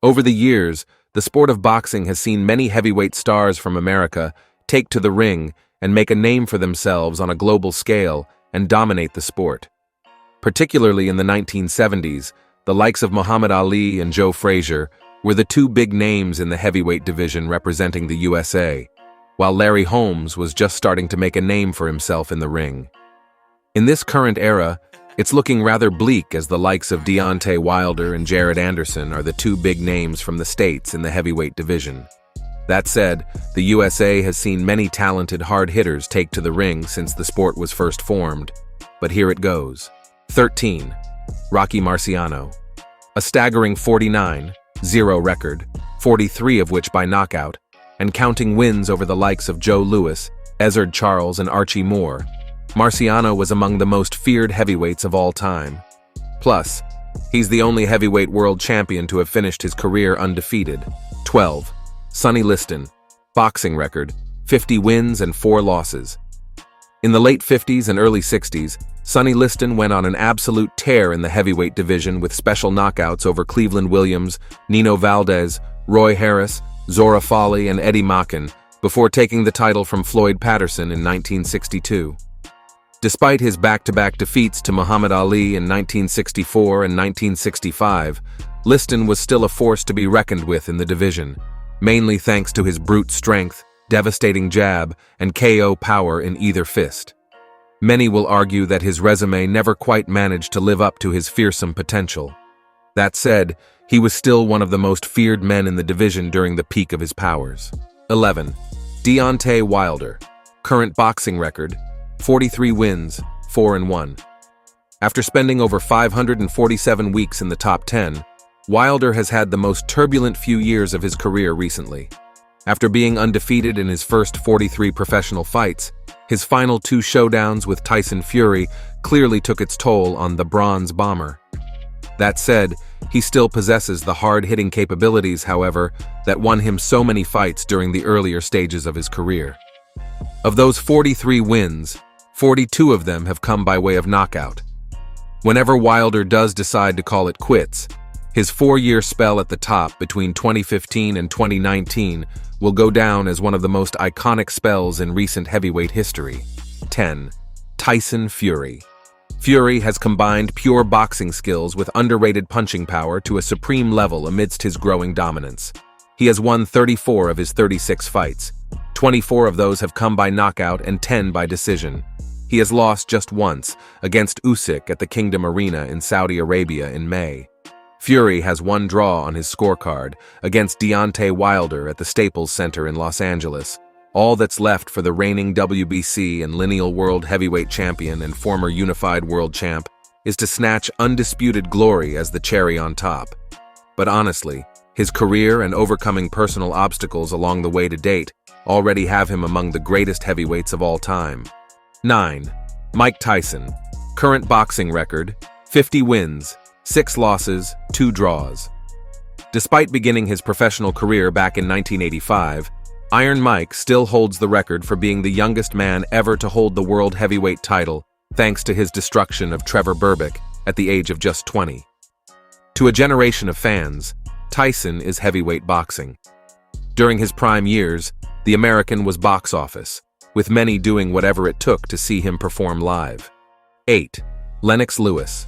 Over the years, the sport of boxing has seen many heavyweight stars from America take to the ring and make a name for themselves on a global scale and dominate the sport. Particularly in the 1970s, the likes of Muhammad Ali and Joe Frazier were the two big names in the heavyweight division representing the USA, while Larry Holmes was just starting to make a name for himself in the ring. In this current era, it's looking rather bleak as the likes of Deontay Wilder and Jared Anderson are the two big names from the States in the heavyweight division. That said, the USA has seen many talented hard hitters take to the ring since the sport was first formed. But here it goes. 13. Rocky Marciano. A staggering 49-0 record, 43 of which by knockout, and counting wins over the likes of Joe Louis, Ezzard Charles, and Archie Moore. Marciano was among the most feared heavyweights of all time. Plus, he's the only heavyweight world champion to have finished his career undefeated. 12. Sonny Liston. Boxing record, 50 wins and 4 losses. In the late 50s and early 60s, Sonny Liston went on an absolute tear in the heavyweight division with special knockouts over Cleveland Williams, Nino Valdez, Roy Harris, Zora Fowley, and Eddie Machen before taking the title from Floyd Patterson in 1962. Despite his back-to-back defeats to Muhammad Ali in 1964 and 1965, Liston was still a force to be reckoned with in the division, mainly thanks to his brute strength, devastating jab, and KO power in either fist. Many will argue that his resume never quite managed to live up to his fearsome potential. That said, he was still one of the most feared men in the division during the peak of his powers. 11. Deontay Wilder. Current boxing record, 43 wins, 4-1. After spending over 547 weeks in the top 10, Wilder has had the most turbulent few years of his career recently. After being undefeated in his first 43 professional fights, his final 2 showdowns with Tyson Fury clearly took its toll on the Bronze Bomber. That said, he still possesses the hard-hitting capabilities, however, that won him so many fights during the earlier stages of his career. Of those 43 wins, 42 of them have come by way of knockout. Whenever Wilder does decide to call it quits, his 4-year spell at the top between 2015 and 2019 will go down as one of the most iconic spells in recent heavyweight history. 10. Tyson Fury. Fury has combined pure boxing skills with underrated punching power to a supreme level amidst his growing dominance. He has won 34 of his 36 fights. 24 of those have come by knockout and 10 by decision. He has lost just once, against Usyk at the Kingdom Arena in Saudi Arabia in May. Fury has 1 draw on his scorecard, against Deontay Wilder at the Staples Center in Los Angeles. All that's left for the reigning WBC and lineal world heavyweight champion and former unified world champ is to snatch undisputed glory as the cherry on top. But honestly, his career and overcoming personal obstacles along the way to date already have him among the greatest heavyweights of all time. 9. Mike Tyson. Current boxing record, 50 wins, 6 losses, 2 draws. Despite beginning his professional career back in 1985, Iron Mike still holds the record for being the youngest man ever to hold the world heavyweight title, thanks to his destruction of Trevor Berbick at the age of just 20. To a generation of fans, Tyson is heavyweight boxing. During his prime years, the American was box office, with many doing whatever it took to see him perform live. 8. Lennox Lewis.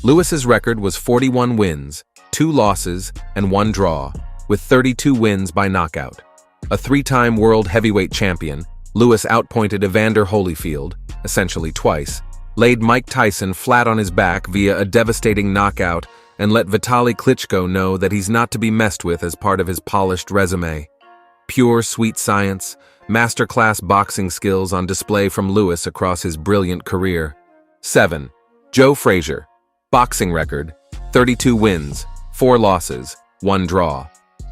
Lewis's record was 41 wins, 2 losses, and 1 draw, with 32 wins by knockout. A 3-time world heavyweight champion, Lewis outpointed Evander Holyfield, essentially twice, laid Mike Tyson flat on his back via a devastating knockout, and let Vitaly Klitschko know that he's not to be messed with as part of his polished resume. Pure sweet science, masterclass boxing skills on display from Lewis across his brilliant career. 7. Joe Frazier. Boxing record, 32 wins, 4 losses, 1 draw.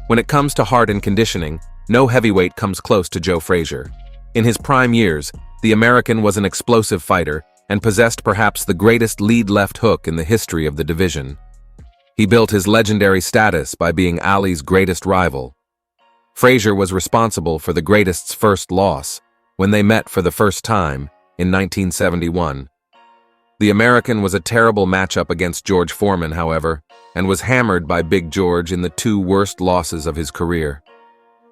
When it comes to heart and conditioning, no heavyweight comes close to Joe Frazier. In his prime years, the American was an explosive fighter and possessed perhaps the greatest lead left hook in the history of the division. He built his legendary status by being Ali's greatest rival. Frazier was responsible for the greatest's first loss, when they met for the first time in 1971. The American was a terrible matchup against George Foreman, however, and was hammered by Big George in the two worst losses of his career.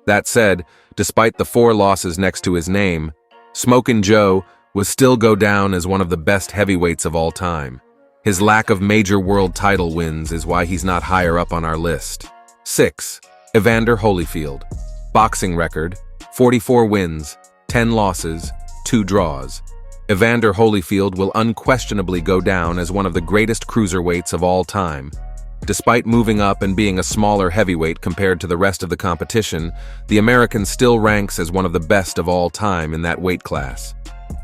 That said, despite the 4 losses next to his name, Smokin' Joe will still go down as one of the best heavyweights of all time. His lack of major world title wins is why he's not higher up on our list. 6. Evander Holyfield. Boxing record: 44 wins, 10 losses, 2 draws. Evander Holyfield will unquestionably go down as one of the greatest cruiserweights of all time. Despite moving up and being a smaller heavyweight compared to the rest of the competition, the American still ranks as one of the best of all time in that weight class.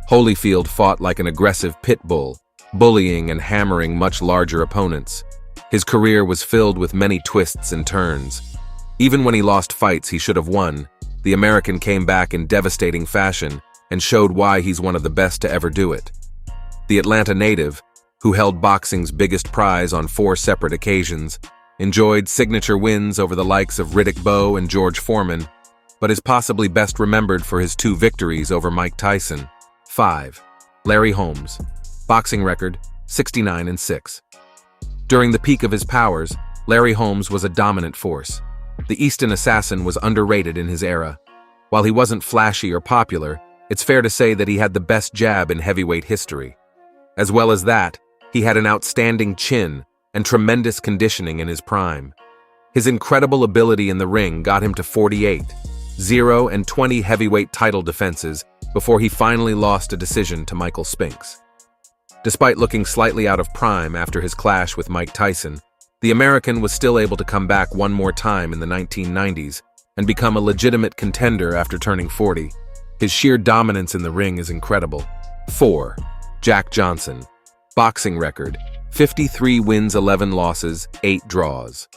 Holyfield fought like an aggressive pit bull, bullying and hammering much larger opponents. His career was filled with many twists and turns. Even when he lost fights he should have won, the American came back in devastating fashion and showed why he's one of the best to ever do it. The Atlanta native, who held boxing's biggest prize on 4 separate occasions, enjoyed signature wins over the likes of Riddick Bowe and George Foreman, but is possibly best remembered for his 2 victories over Mike Tyson. 5. Larry Holmes. Boxing record: 69-6. During the peak of his powers, Larry Holmes was a dominant force. The Easton Assassin was underrated in his era. While he wasn't flashy or popular, it's fair to say that he had the best jab in heavyweight history. As well as that, he had an outstanding chin and tremendous conditioning in his prime. His incredible ability in the ring got him to 48, 0 and 20 heavyweight title defenses before he finally lost a decision to Michael Spinks. Despite looking slightly out of prime after his clash with Mike Tyson, the American was still able to come back one more time in the 1990s and become a legitimate contender after turning 40. His sheer dominance in the ring is incredible. 4. Jack Johnson. Boxing record: 53 wins, 11 losses, 8 draws.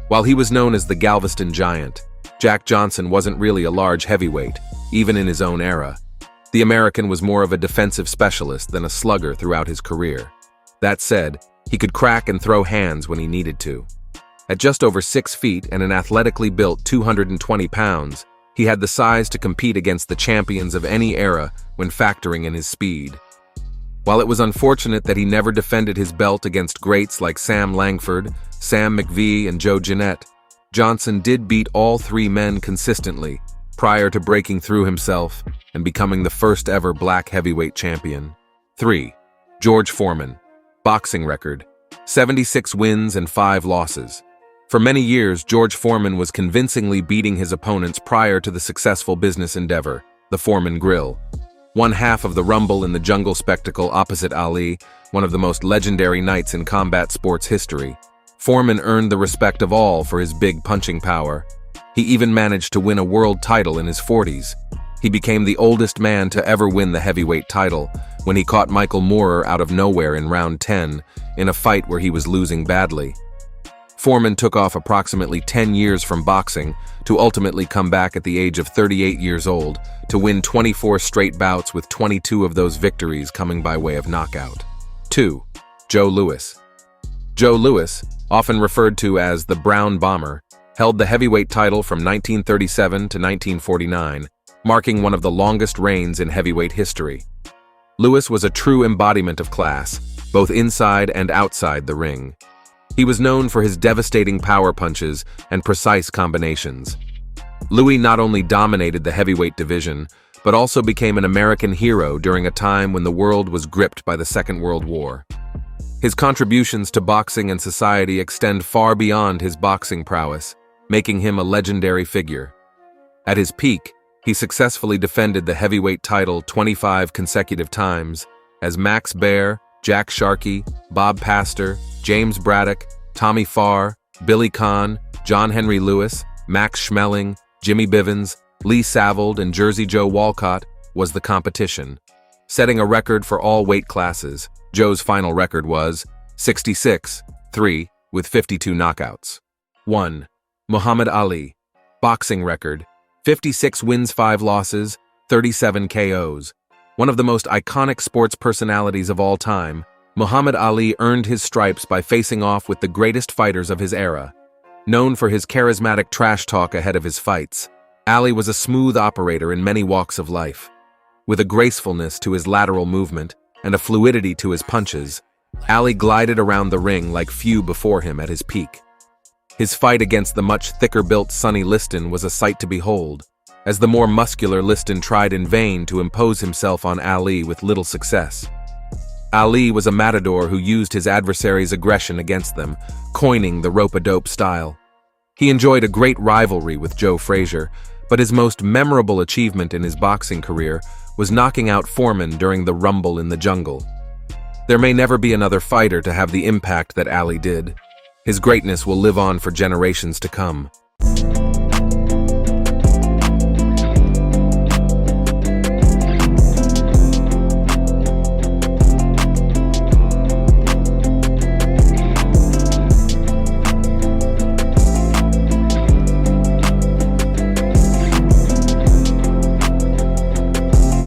While he was known as the Galveston Giant, Jack Johnson wasn't really a large heavyweight, even in his own era. The American was more of a defensive specialist than a slugger throughout his career. That said, he could crack and throw hands when he needed to. At just over 6 feet and an athletically built 220 pounds, he had the size to compete against the champions of any era when factoring in his speed. While it was unfortunate that he never defended his belt against greats like Sam Langford, Sam McVee, and Joe Jeanette, Johnson did beat all 3 men consistently prior to breaking through himself and becoming the first ever black heavyweight champion. 3. George Foreman. Boxing record: 76 wins and 5 losses. For many years, George Foreman was convincingly beating his opponents prior to the successful business endeavor, the Foreman Grill. One half of the Rumble in the Jungle spectacle opposite Ali, one of the most legendary nights in combat sports history. Foreman earned the respect of all for his big punching power. He even managed to win a world title in his 40s. He became the oldest man to ever win the heavyweight title when he caught Michael Moorer out of nowhere in round 10 in a fight where he was losing badly. Foreman took off approximately 10 years from boxing to ultimately come back at the age of 38 years old to win 24 straight bouts, with 22 of those victories coming by way of knockout. 2. Joe Louis. Joe Louis, often referred to as the Brown Bomber, held the heavyweight title from 1937 to 1949, marking one of the longest reigns in heavyweight history. Louis was a true embodiment of class, both inside and outside the ring. He was known for his devastating power punches and precise combinations. Louis not only dominated the heavyweight division, but also became an American hero during a time when the world was gripped by the Second World War. His contributions to boxing and society extend far beyond his boxing prowess, making him a legendary figure. At his peak, he successfully defended the heavyweight title 25 consecutive times as Max Baer, Jack Sharkey, Bob Pastor, James Braddock, Tommy Farr, Billy Conn, John Henry Lewis, Max Schmeling, Jimmy Bivens, Lee Savold, and Jersey Joe Walcott was the competition. Setting a record for all weight classes, Joe's final record was 66-3 with 52 knockouts. 1. Muhammad Ali. Boxing record: 56 wins, 5 losses, 37 KOs. One of the most iconic sports personalities of all time, Muhammad Ali earned his stripes by facing off with the greatest fighters of his era. Known for his charismatic trash talk ahead of his fights, Ali was a smooth operator in many walks of life. With a gracefulness to his lateral movement, and a fluidity to his punches, Ali glided around the ring like few before him at his peak. His fight against the much thicker-built Sonny Liston was a sight to behold, as the more muscular Liston tried in vain to impose himself on Ali with little success. Ali was a matador who used his adversary's aggression against them, coining the rope-a-dope style. He enjoyed a great rivalry with Joe Frazier, but his most memorable achievement in his boxing career was knocking out Foreman during the Rumble in the Jungle. There may never be another fighter to have the impact that Ali did. His greatness will live on for generations to come.